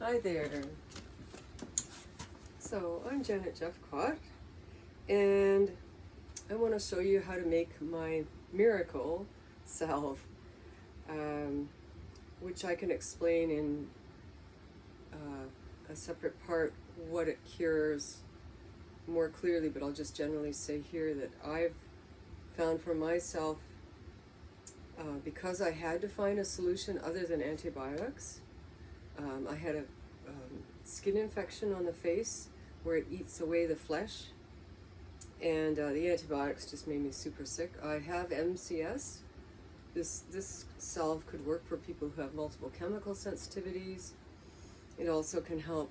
Hi there. So I'm Janet Jephcott, and I want to show you how to make my miracle salve, which I can explain in a separate part what it cures more clearly, but I'll just generally say here that I've found for myself, because I had to find a solution other than antibiotics. I had a skin infection on the face where it eats away the flesh, and the antibiotics just made me super sick. I have MCS. This salve could work for people who have multiple chemical sensitivities. It also can help,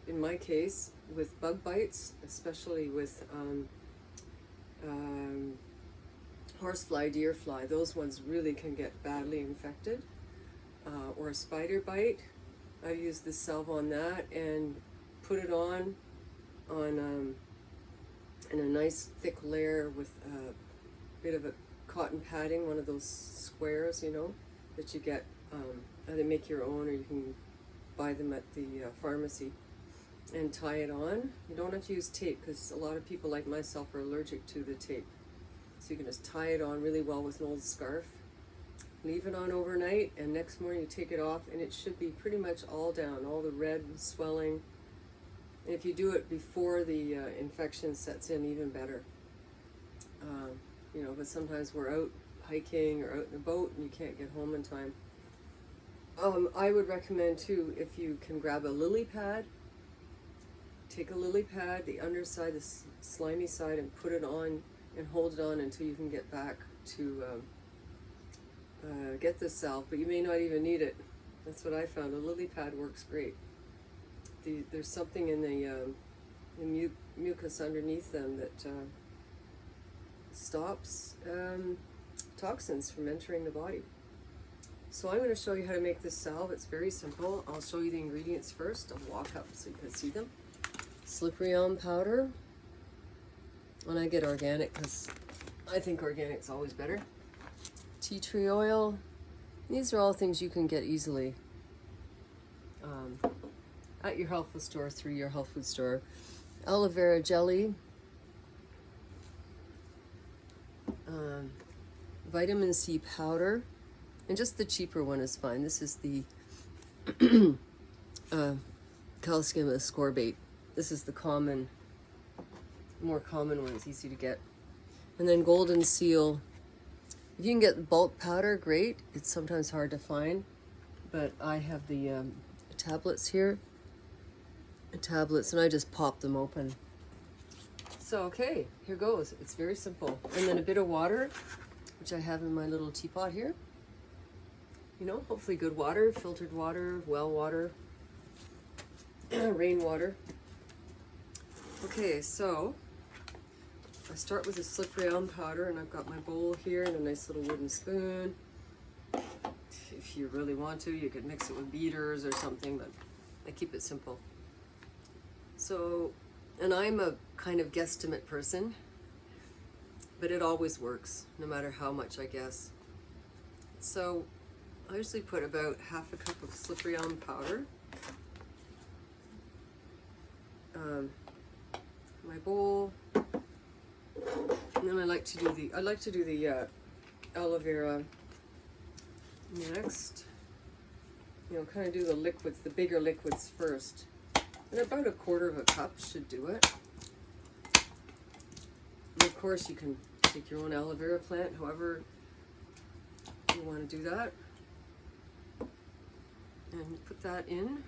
in my case, with bug bites, especially with horsefly, deer fly. Those ones really can get badly infected. Or a spider bite. I used this salve on that and put it on in a nice thick layer with a bit of a cotton padding, one of those squares, you know, that you get, either make your own or you can buy them at the pharmacy, and tie it on. You don't have to use tape because a lot of people like myself are allergic to the tape. So you can just tie it on really well with an old scarf. Leave it on overnight, and next morning you take it off, and it should be pretty much all down, all the red and swelling. And if you do it before the infection sets in, even better. You know, but sometimes we're out hiking or out in a boat and you can't get home in time. I would recommend too, if you can grab a lily pad, take a lily pad, the underside, the slimy side, and put it on and hold it on until you can get back to get this salve, but you may not even need it. That's what I found. A lily pad works great. There's something in the mucus underneath them that stops toxins from entering the body. So I'm going to show you how to make this salve. It's very simple. I'll show you the ingredients first. I'll walk up so you can see them. Slippery elm powder, and I get organic because I think organic's always better. Tea tree oil. These are all things you can get easily at your health food store, through your health food store. Aloe vera jelly, vitamin C powder, and just the cheaper one is fine. This is the calcium ascorbate. This is the more common one. It's easy to get. And then golden seal. If you can get bulk powder, great. It's sometimes hard to find, but I have the tablets here. Tablets, and I just pop them open. So, okay, here goes. It's very simple. And then a bit of water, which I have in my little teapot here. You know, hopefully good water, filtered water, well water, rainwater. Okay, so I start with a slippery elm powder, and I've got my bowl here and a nice little wooden spoon. If you really want to, you could mix it with beaters or something, but I keep it simple. So, and I'm a kind of guesstimate person, but it always works, no matter how much I guess. So I usually put about half a cup of slippery elm powder. My bowl. And then I like to do the aloe vera next. You know, kind of do the liquids, the bigger liquids first. And about 1/4 of a cup should do it. And of course, you can take your own aloe vera plant, however you want to do that. And put that in.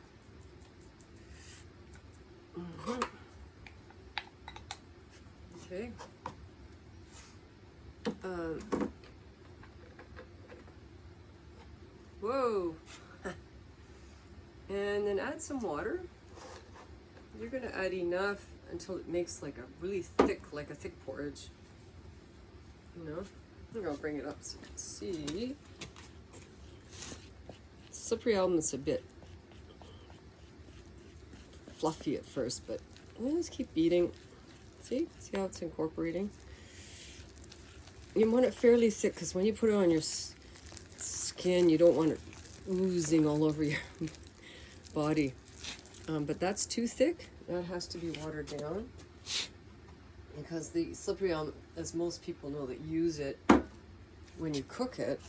Okay. Whoa. And then add some water. You're going to add enough until it makes like a really thick, like a thick porridge. You know? I think I'll bring it up so you can see. Slippery elm is a bit fluffy at first, but I'll just keep beating. See how it's incorporating? You want it fairly thick because when you put it on your skin, you don't want it oozing all over your body. But that's too thick. That has to be watered down. Because the slippery elm, as most people know that use it when you cook it,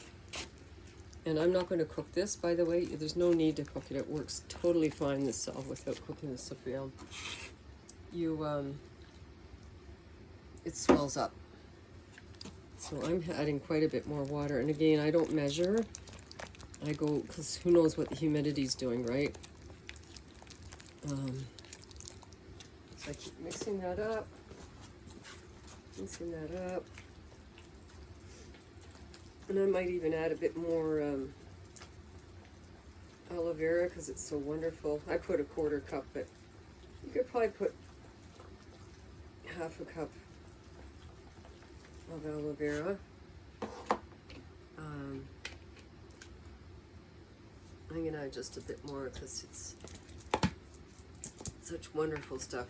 and I'm not going to cook this, by the way. There's no need to cook it. It works totally fine, this salve, without cooking the slippery elm. It swells up. So I'm adding quite a bit more water. And again, I don't measure. I go, because who knows what the humidity's doing, right? So I keep mixing that up. And I might even add a bit more aloe vera because it's so wonderful. I put a quarter cup, but you could probably put half a cup of aloe vera. I'm going to add just a bit more because it's such wonderful stuff.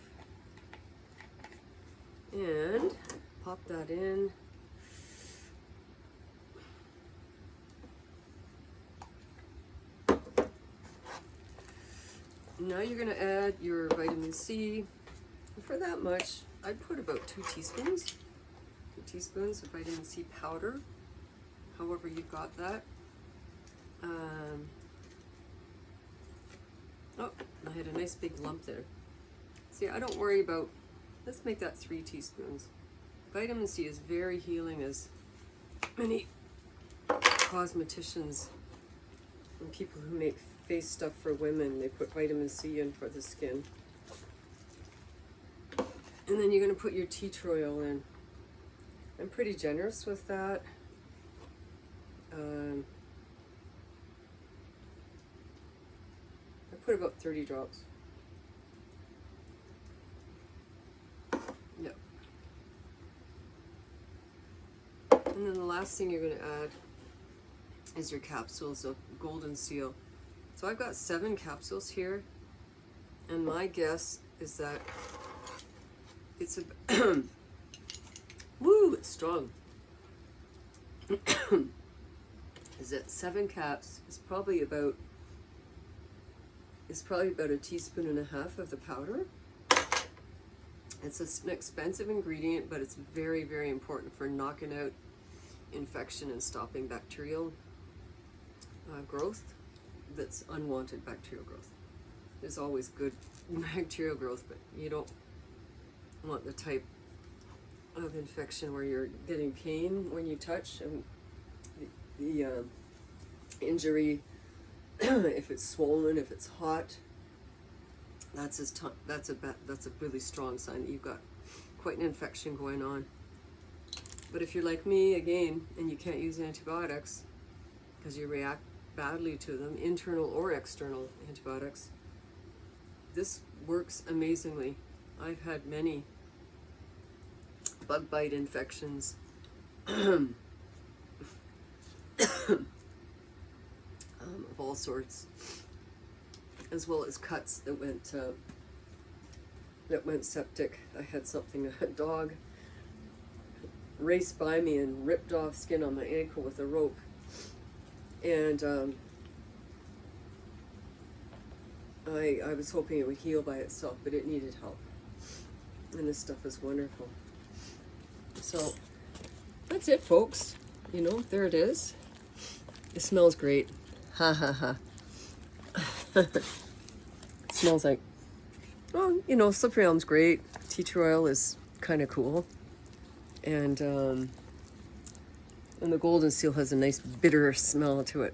And pop that in. Now you're going to add your vitamin C. And for that much, I'd put about 2 teaspoons. 2 teaspoons of vitamin C powder, however you got that. Oh, I had a nice big lump there. See, I don't worry about, let's make that 3 teaspoons. Vitamin C is very healing, as many cosmeticians and people who make face stuff for women, they put vitamin C in for the skin. And then you're going to put your tea tree oil in. I'm pretty generous with that. I put about 30 drops. Yep. And then the last thing you're going to add is your capsules of golden seal. So I've got 7 capsules here, and my guess is that it's a woo, it's strong. Is that 7 caps is probably about a teaspoon and a half of the powder. It's an expensive ingredient, but it's very, very important for knocking out infection and stopping bacterial growth. That's unwanted bacterial growth. There's always good bacterial growth, but you don't want the type of infection where you're getting pain when you touch, and the injury, if it's swollen, if it's hot, that's a really strong sign that you've got quite an infection going on. But if you're like me, again, and you can't use antibiotics because you react badly to them, internal or external antibiotics, this works amazingly. I've had many bug bite infections of all sorts, as well as cuts that went septic. I had something, a dog raced by me and ripped off skin on my ankle with a rope, and I was hoping it would heal by itself, but it needed help. And this stuff is wonderful. So that's it, folks. You know, there it is. It smells great. Ha ha ha. It smells like, well, you know, slippery elm's great. Tea tree oil is kind of cool. And the golden seal has a nice bitter smell to it.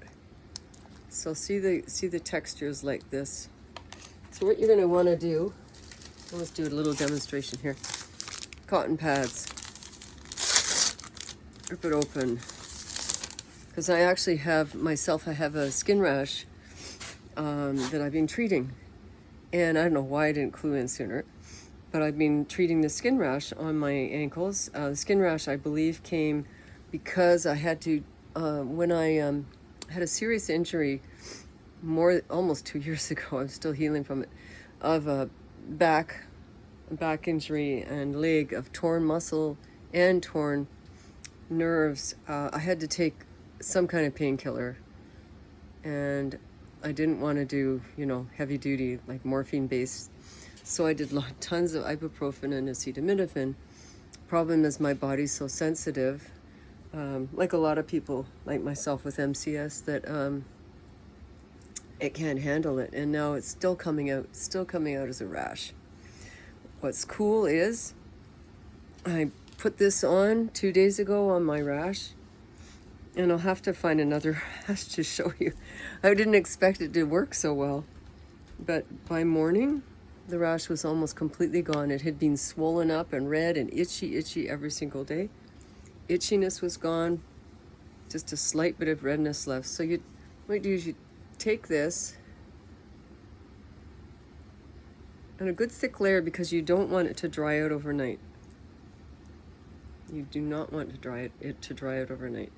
So see the textures like this. So what you're going to want to do, let's do a little demonstration here. Cotton pads. Rip it open. Because I actually have a skin rash that I've been treating. And I don't know why I didn't clue in sooner. But I've been treating the skin rash on my ankles. The skin rash, I believe, came because I had to, when I had a serious injury almost 2 years ago, I'm still healing from it, of a back injury and leg, of torn muscle and torn nerves. I had to take some kind of painkiller, and I didn't want to do, you know, heavy duty, like morphine based. So I did tons of ibuprofen and acetaminophen. Problem is my body's so sensitive, like a lot of people like myself with MCS, that it can't handle it. And now it's still coming out as a rash. What's cool is I put this on 2 days ago on my rash, and I'll have to find another rash to show you. I didn't expect it to work so well, but by morning, the rash was almost completely gone. It had been swollen up and red and itchy every single day. Itchiness was gone, just a slight bit of redness left. So what you do is you take this, and a good thick layer, because you don't want it to dry out overnight. You do not want it to dry out overnight.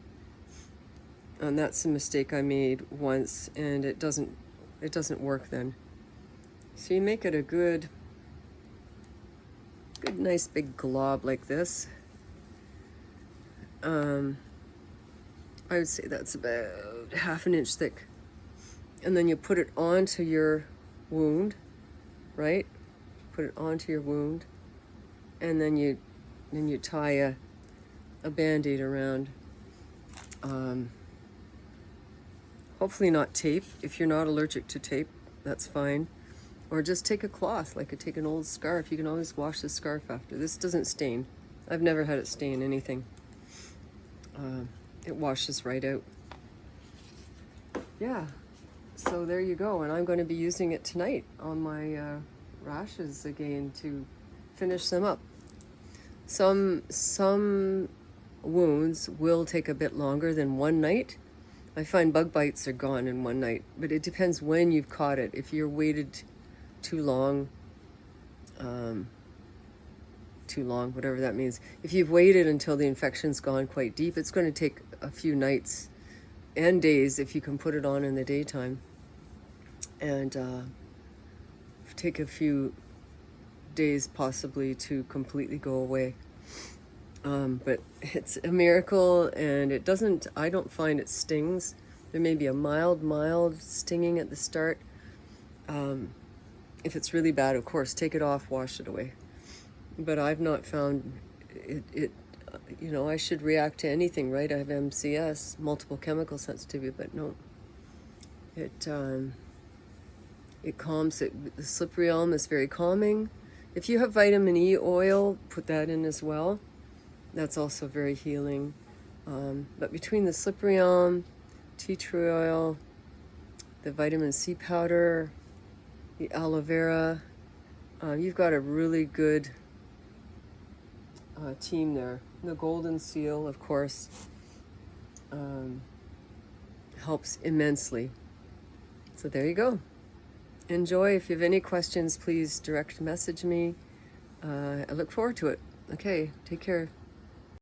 And that's a mistake I made once, and it doesn't work then. So you make it a good nice big glob like this. I would say that's about 1/2 inch thick. And then you put it onto your wound, right? Put it onto your wound, and then you tie a Band-Aid around. Hopefully not tape. If you're not allergic to tape, that's fine. Or just take a cloth, like take an old scarf. You can always wash the scarf after. This doesn't stain. I've never had it stain anything. It washes right out. Yeah, so there you go. And I'm going to be using it tonight on my rashes again to finish them up. Some wounds will take a bit longer than one night. I find bug bites are gone in one night, but it depends when you've caught it. If you're waited too long, whatever that means. If you've waited until the infection's gone quite deep, it's going to take a few nights and days if you can put it on in the daytime, and take a few days possibly to completely go away. But it's a miracle, and I don't find it stings. There may be a mild stinging at the start. If it's really bad, of course, take it off, wash it away. But I've not found it you know, I should react to anything, right? I have MCS, multiple chemical sensitivity, but no. It calms it. The slippery elm is very calming. If you have vitamin E oil, put that in as well. That's also very healing. But between the slippery elm, tea tree oil, the vitamin C powder, the aloe vera, you've got a really good team there. The golden seal, of course, helps immensely. So there you go. Enjoy. If you have any questions, please direct message me. I look forward to it. Okay, take care.